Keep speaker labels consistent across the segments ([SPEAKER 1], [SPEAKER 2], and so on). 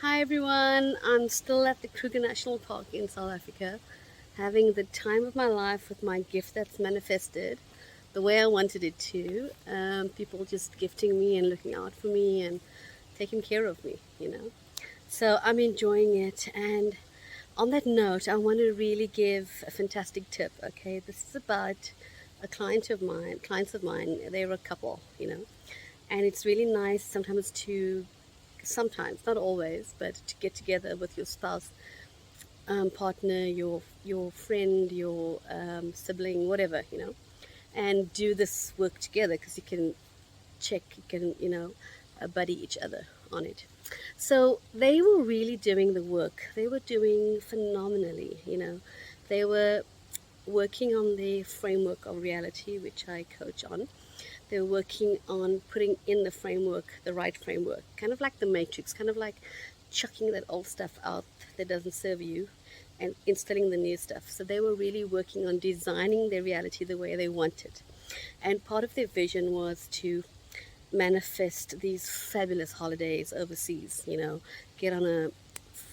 [SPEAKER 1] Hi everyone, I'm still at the Kruger National Park in South Africa, having the time of my life with my gift that's manifested the way I wanted it to. People just gifting me and looking out for me and taking care of me. So I'm enjoying it. And on that note, I want to really give a fantastic tip. Okay, this is about a clients of mine. They're a couple, and it's really nice sometimes, not always, but to get together with your spouse, partner, your friend, your sibling, whatever, and do this work together because you can buddy each other on it. So they were really doing the work. They were doing phenomenally. They were working on the framework of reality, which I coach on. They're working on putting in the framework, the right framework, kind of like the matrix, kind of like chucking that old stuff out that doesn't serve you and installing the new stuff. So they were really working on designing their reality the way they wanted. And part of their vision was to manifest these fabulous holidays overseas, get on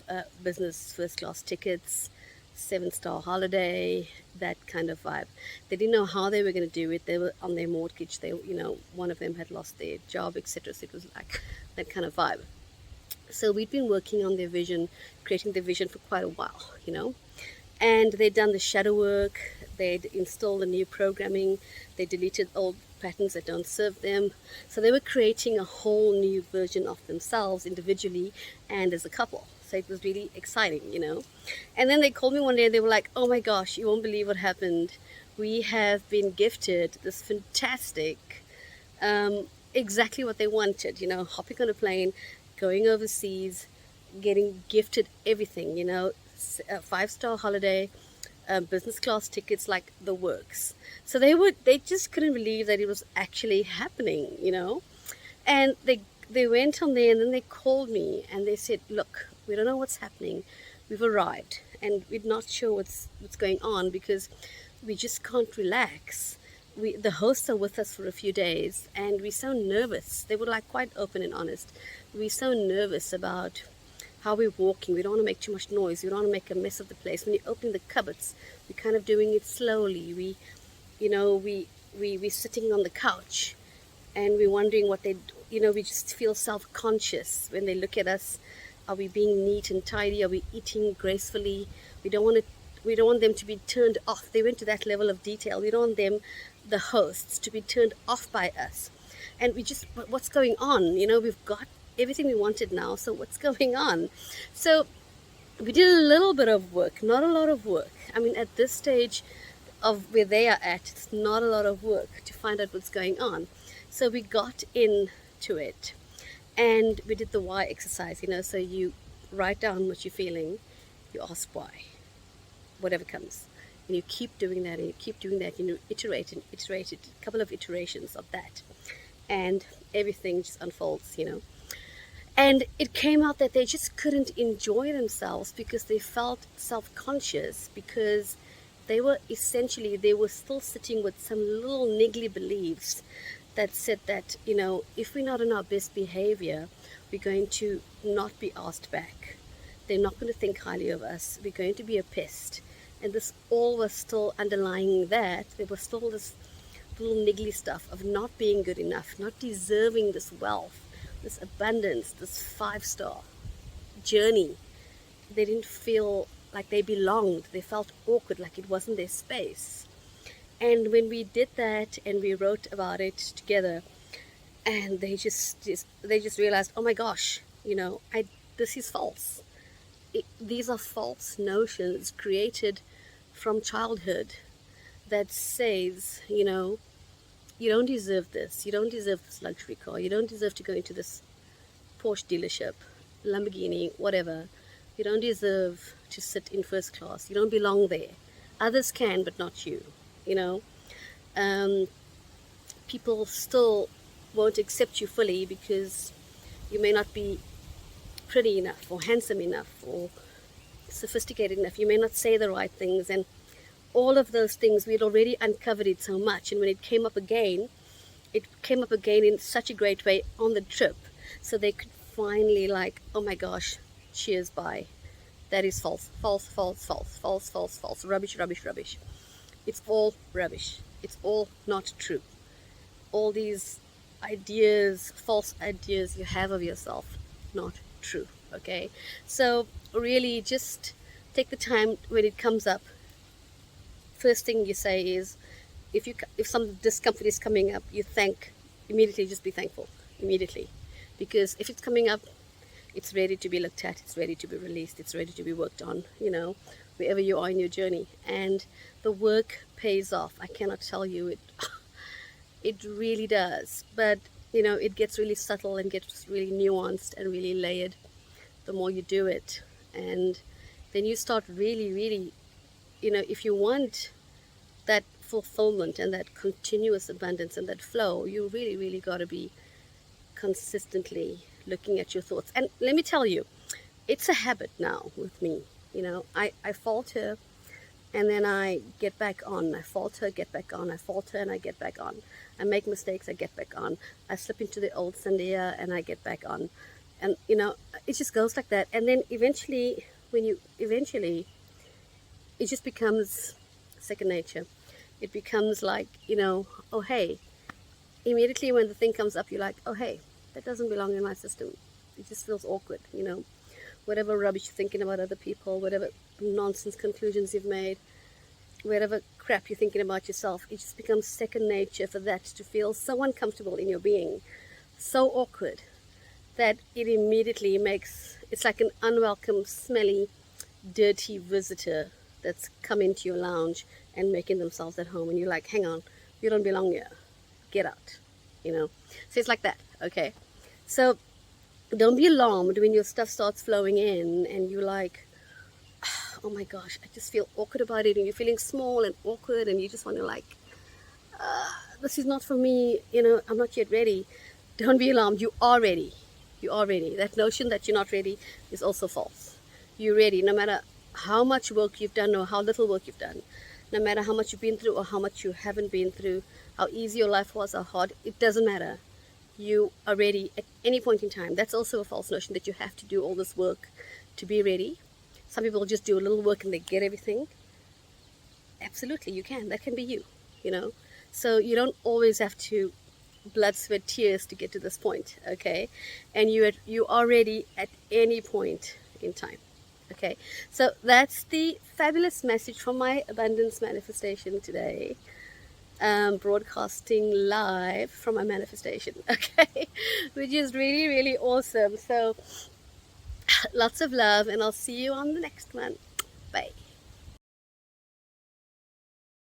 [SPEAKER 1] a business first class tickets, 7-star holiday, that kind of vibe. They didn't know how they were going to do it. They were on their mortgage. One of them had lost their job, etc. So it was like that kind of vibe. So we'd been working on their vision, creating their vision for quite a while. And they'd done the shadow work, they'd installed the new programming, they deleted old patterns that don't serve them. So they were creating a whole new version of themselves individually and as a couple. So it was really exciting. And then they called me one day and they were like, oh my gosh, you won't believe what happened. We have been gifted this fantastic, exactly what they wanted, hopping on a plane, going overseas, getting gifted everything, a 5-star holiday, business class tickets, like the works. So they just couldn't believe that it was actually happening. And they went on there and then they called me and they said, look, we don't know what's happening. We've arrived and we're not sure what's going on because we just can't relax. The hosts are with us for a few days and we're so nervous. They were like quite open and honest. We're so nervous about how we're walking. We don't want to make too much noise. We don't want to make a mess of the place. When you're opening the cupboards, we're kind of doing it slowly. We're sitting on the couch and we're wondering we just feel self-conscious when they look at us. Are we being neat and tidy? Are we eating gracefully? We don't want them to be turned off. They went to that level of detail. We don't want them, the hosts, to be turned off by us. And what's going on? We've got everything we wanted now, so what's going on? So we did a little bit of work, not a lot of work. I mean, at this stage of where they are at, it's not a lot of work to find out what's going on. So we got into it and we did the why exercise. So you write down what you're feeling, you ask why, whatever comes, and you keep doing that and you keep doing that, and you iterate a couple of iterations of that, and everything just unfolds. And it came out that they just couldn't enjoy themselves because they felt self-conscious, because they were still sitting with some little niggly beliefs that said that, if we're not in our best behavior, we're going to not be asked back. They're not going to think highly of us. We're going to be a pest. And this all was still underlying that. There was still this little niggly stuff of not being good enough, not deserving this wealth, this abundance, this 5-star journey. They didn't feel like they belonged. They felt awkward, like it wasn't their space. And when we did that and we wrote about it together, and they just realized, oh my gosh, this is false. These are false notions created from childhood that says, you don't deserve this. You don't deserve this luxury car. You don't deserve to go into this Porsche dealership, Lamborghini, whatever. You don't deserve to sit in first class. You don't belong there. Others can, but not you. People still won't accept you fully because you may not be pretty enough or handsome enough or sophisticated enough. You may not say the right things, and all of those things, we'd already uncovered it so much. And when it came up again in such a great way on the trip. So they could finally, like, oh my gosh, cheers by. That is false, false, false, false, false, false, false, rubbish, rubbish, rubbish. It's all rubbish. It's all not true. All these ideas, false ideas you have of yourself, not true. Okay, so really just take the time when it comes up. First thing you say is, if some discomfort is coming up, you thank immediately. Just be thankful immediately, because if it's coming up, it's ready to be looked at, it's ready to be released, it's ready to be worked on, wherever you are in your journey. And the work pays off. I cannot tell you it. It really does. But it gets really subtle and gets really nuanced and really layered the more you do it. And then you start really, really, if you want that fulfillment and that continuous abundance and that flow, you really, really got to be consistently looking at your thoughts. And let me tell you, it's a habit now with me. I falter and then I get back on. I falter, get back on. I falter and I get back on. I make mistakes, I get back on. I slip into the old Sandia and I get back on. And it just goes like that. And then eventually, it just becomes second nature. It becomes like, oh hey, immediately when the thing comes up, you're like, oh hey, that doesn't belong in my system. It just feels awkward, whatever rubbish you're thinking about other people, whatever nonsense conclusions you've made, whatever crap you're thinking about yourself, it just becomes second nature for that to feel so uncomfortable in your being, so awkward, that it immediately it's like an unwelcome, smelly, dirty visitor that's come into your lounge and making themselves at home, and you're like, hang on, you don't belong here, get out. So it's like that. Okay, so don't be alarmed when your stuff starts flowing in and you're like, oh my gosh, I just feel awkward about it, and you're feeling small and awkward and you just want to like, this is not for me, I'm not yet ready. Don't be alarmed. You are ready. You are ready. That notion that you're not ready is also false. You're ready, no matter how much work you've done or how little work you've done, no matter how much you've been through or how much you haven't been through, how easy your life was or hard, it doesn't matter. You are ready at any point in time. That's also a false notion, that you have to do all this work to be ready. Some people just do a little work and they get everything. Absolutely, you can. That can be you, So you don't always have to blood, sweat, tears to get to this point, okay? And you are ready at any point in time, okay? So that's the fabulous message from my abundance manifestation today. Broadcasting live from my manifestation, okay, which is really, really awesome. So lots of love, and I'll see you on the next one. Bye.